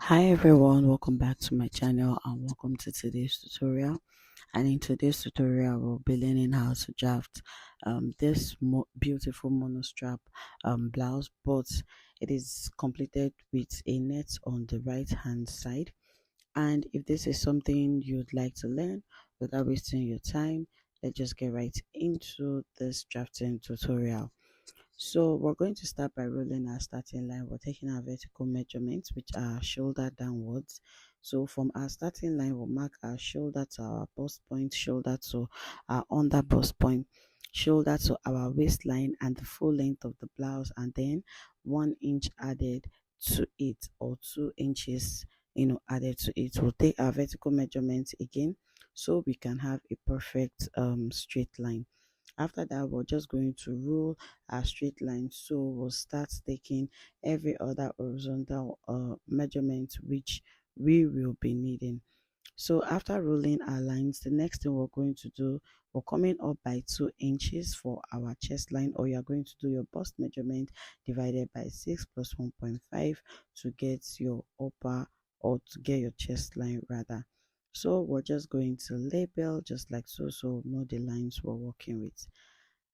Hi everyone, welcome back to my channel and welcome to today's tutorial. And in today's tutorial we'll be learning how to draft this beautiful monostrap blouse, but it is completed with a net on the right hand side. And if this is something you'd like to learn without wasting your time, let's just get right into this drafting tutorial. So we're going to start by rolling our starting line. We're taking our vertical measurements, which are shoulder downwards. So from our starting line, we'll mark our shoulder to our bust point, shoulder to our under bust point, shoulder to our waistline, and the full length of the blouse, and then 1 inch added to it, or 2 inches added to it. We'll take our vertical measurements again so we can have a perfect straight line. After that, we're just going to rule our straight line. So we'll start taking every other horizontal measurement which we will be needing. So after ruling our lines, the next thing we're going to do, we're coming up by 2 inches for our chest line, or you're going to do your bust measurement divided by 6 plus 1.5 to get your upper, or to get your chest line rather. So we're just going to label just like so know the lines we're working with.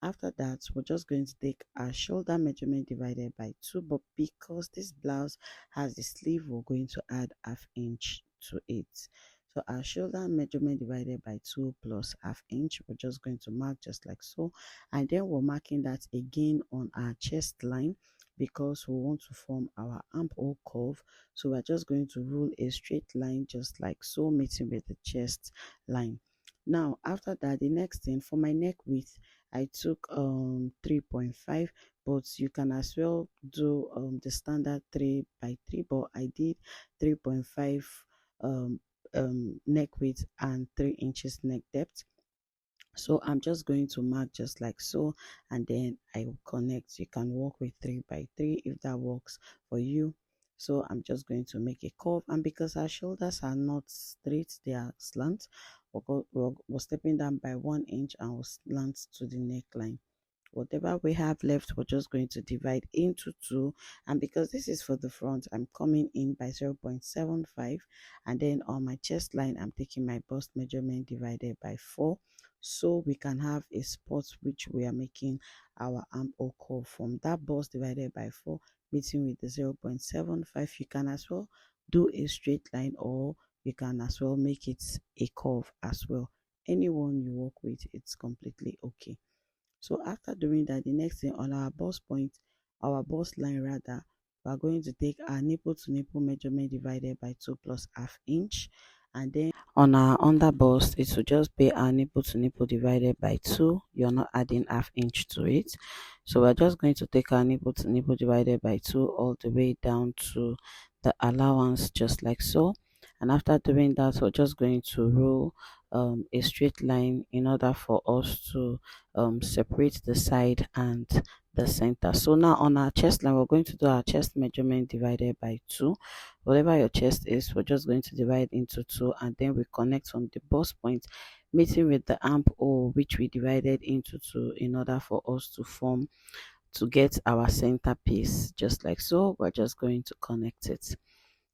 After that, we're just going to take our shoulder measurement divided by 2, but because this blouse has a sleeve, we're going to add ½ inch to it. So our shoulder measurement divided by 2 plus ½ inch, we're just going to mark just like so, and then we're marking that again on our chest line because we want to form our armhole curve. So we're just going to rule a straight line just like so, meeting with the chest line. Now after that, the next thing, for my neck width, I took 3.5, but you can as well do the standard 3 by 3, but I did 3.5 um, neck width and 3 inches neck depth. So I'm just going to mark just like so, and then I will connect. You can work with 3 by 3 if that works for you. So I'm just going to make a curve, and because our shoulders are not straight, they are slant, we're stepping down by 1 inch and we'll slant to the neckline. Whatever we have left, we're just going to divide into 2, and because this is for the front, I'm coming in by 0.75, and then on my chest line I'm taking my bust measurement divided by 4, so we can have a spot which we are making our armhole curve from. That bust divided by 4 meeting with the 0.75, you can as well do a straight line, or you can as well make it a curve as well. Anyone you work with, it's completely okay. So after doing that, the next thing, on our bust point, our bust line rather, we are going to take our nipple to nipple measurement divided by 2 plus ½ inch, and then on our under bust, it will just be our nipple to nipple divided by 2. You're not adding ½ inch to it. So we're just going to take our nipple to nipple divided by 2 all the way down to the allowance just like so. And after doing that, we're just going to rule a straight line in order for us to separate the side and the center. So now on our chest line, we're going to do our chest measurement divided by 2. Whatever your chest is, we're just going to divide into 2, and then we connect from the bust point meeting with the armhole which we divided into 2 in order for us to get our center piece just like so. We're just going to connect it.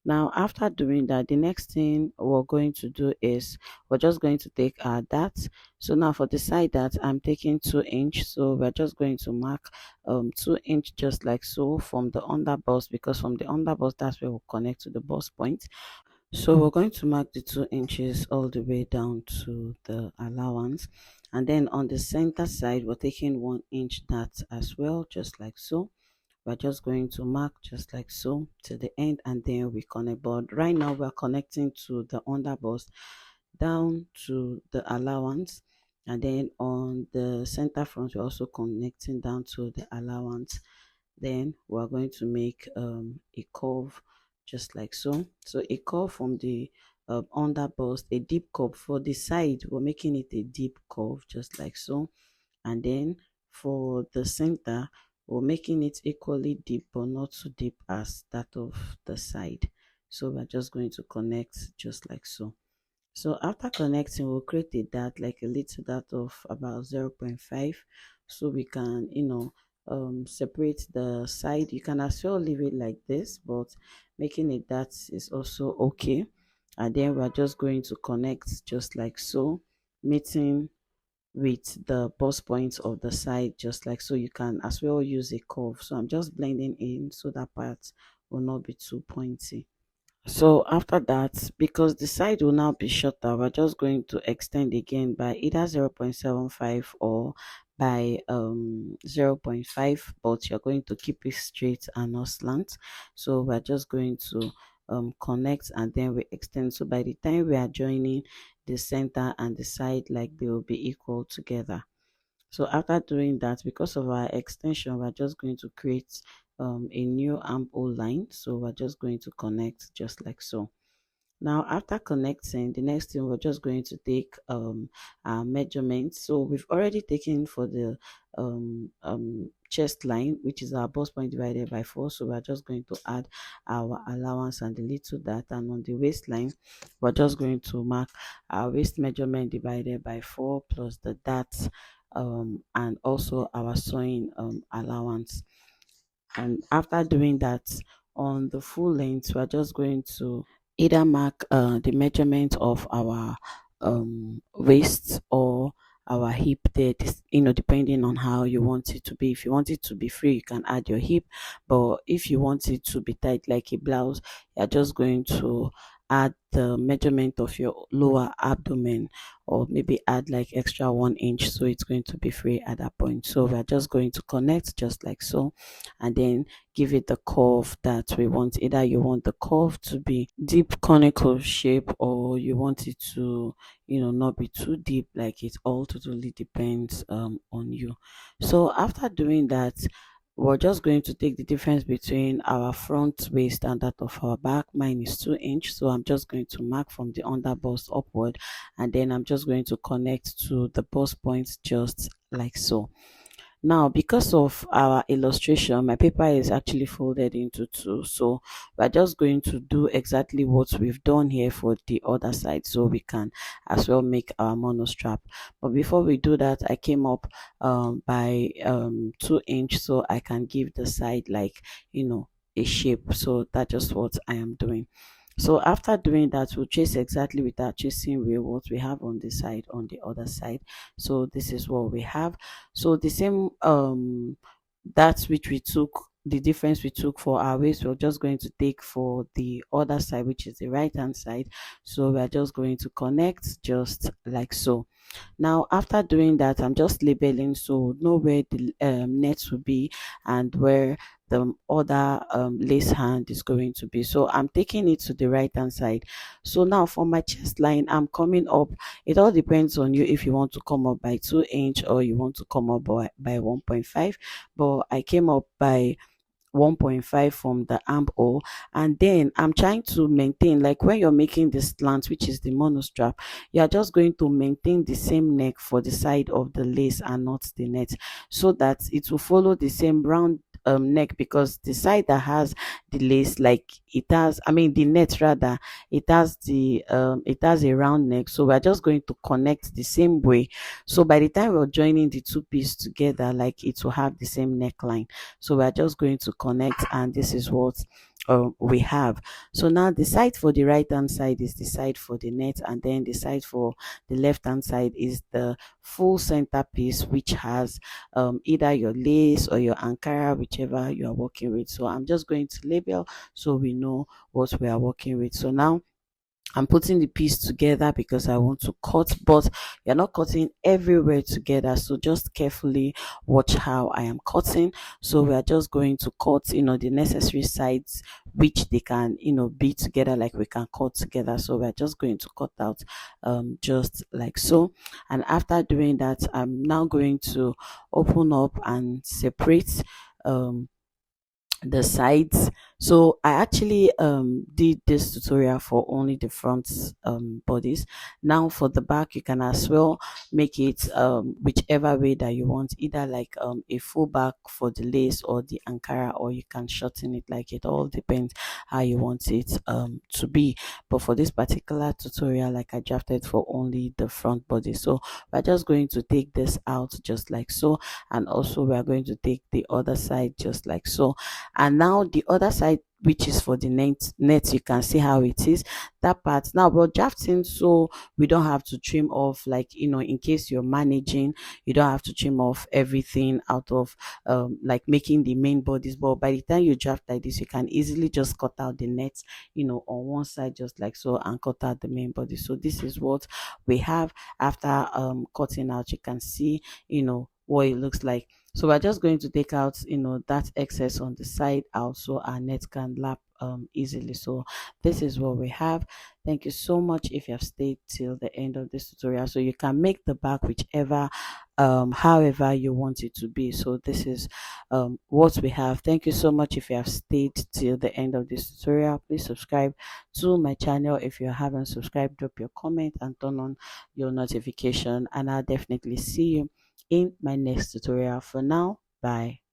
Now after doing that, the next thing we're going to do is we're just going to take our dart. So now for the side dart, I'm taking 2 inch, so we're just going to mark 2 inch just like so from the under bust, because from the under bust, that's where we'll connect to the bust point. So we're going to mark the 2 inches all the way down to the allowance, and then on the center side we're taking 1 inch dart as well just like so. We're just going to mark just like so to the end, and then we connect. But right now we're connecting to the underbust down to the allowance, and then on the center front we're also connecting down to the allowance. Then we're going to make a curve just like so. So a curve from the underbust, a deep curve for the side, we're making it a deep curve just like so. And then for the center, we're making it equally deep but not so deep as that of the side. So we're just going to connect just like so. So after connecting, we'll create a dart, like a little dart of about 0.5, so we can separate the side. You can as well leave it like this, but making it that is also okay. And then we're just going to connect just like so, meeting with the bust points of the side just like so. You can as well use a curve, so I'm just blending in so that part will not be too pointy. So after that, because the side will now be shorter, we're just going to extend again by either 0.75 or by zero point 0.5, but you're going to keep it straight and not slant. So we're just going to connect and then we extend. So by the time we are joining the center and the side, like they will be equal together. So after doing that, because of our extension, we're just going to create a new armhole line. So we're just going to connect just like so. Now, after connecting, the next thing we're just going to take our measurements. So we've already taken for the chest line, which is our bust point divided by 4. So we're just going to add our allowance and the little that. And on the waistline, we're just going to mark our waist measurement divided by 4 plus the that and also our sewing allowance. And after doing that, on the full length, we're just going to either mark the measurement of our waist or our hip there, depending on how you want it to be. If you want it to be free, you can add your hip, but if you want it to be tight like a blouse, you're just going to add the measurement of your lower abdomen, or maybe add like extra 1 inch, so it's going to be free at that point. So we're just going to connect just like so, and then give it the curve that we want. Either you want the curve to be deep conical shape, or you want it to not be too deep. Like, it all totally depends on you. So after doing that, we're just going to take the difference between our front waist and that of our back. Mine is 2 inch, so I'm just going to mark from the under bust upward, and then I'm just going to connect to the bust points just like so. Now, because of our illustration, my paper is actually folded into two. So we're just going to do exactly what we've done here for the other side, so we can as well make our mono strap. But before we do that, I came up by 2 inch, so I can give the side like, a shape. So that's just what I am doing. So after doing that, we'll trace exactly with our tracing wheel what we have on the side, on the other side. So this is what we have. So the same that's which we took, the difference we took for our waist, we're just going to take for the other side, which is the right hand side. So we're just going to connect just like so. Now, after doing that, I'm just labeling, so know where the net will be and where the other lace hand is going to be. So I'm taking it to the right hand side. So now for my chest line, I'm coming up. It all depends on you if you want to come up by 2 inch or you want to come up by 1.5. But I came up by 1.5 from the armhole, and then I'm trying to maintain, like when you're making the slant, which is the mono strap, you're just going to maintain the same neck for the side of the lace and not the net, so that it will follow the same round neck, because the side that has the lace, like it has, I mean the net rather, it has a round neck. So we're just going to connect the same way, so by the time we're joining the two pieces together, like it will have the same neckline. So we're just going to connect, and this is what we have. So now the side for the right hand side is the side for the net, and then the side for the left hand side is the full center piece, which has either your lace or your ankara, whichever you are working with. So I'm just going to label so we know what we are working with. So now I'm putting the piece together because I want to cut, but you're not cutting everywhere together. So just carefully watch how I am cutting. So we are just going to cut, the necessary sides which they can, be together, like we can cut together. So we're just going to cut out just like so. And after doing that, I'm now going to open up and separate the sides. So I actually did this tutorial for only the front bodies. Now for the back, you can as well make it whichever way that you want, either like a full back for the lace or the ankara, or you can shorten it. Like, it all depends how you want it to be. But for this particular tutorial, like, I drafted for only the front body. So we're just going to take this out just like so, and also we are going to take the other side just like so. And now the other side, which is for the net, you can see how it is, that part. Now we're drafting, so we don't have to trim off, like, in case you're managing, you don't have to trim off everything out of like making the main bodies. But by the time you draft like this, you can easily just cut out the net, on one side just like so, and cut out the main body. So this is what we have after cutting out. You can see what it looks like. So we're just going to take out that excess on the side out, so our net can lap easily. So this is what we have. Thank you so much if you have stayed till the end of this tutorial. So you can make the back whichever however you want it to be. So this is what we have. Thank you so much if you have stayed till the end of this tutorial. Please subscribe to my channel if you haven't subscribed. Drop your comment and turn on your notification, and I'll definitely see you in my next tutorial. For now, bye.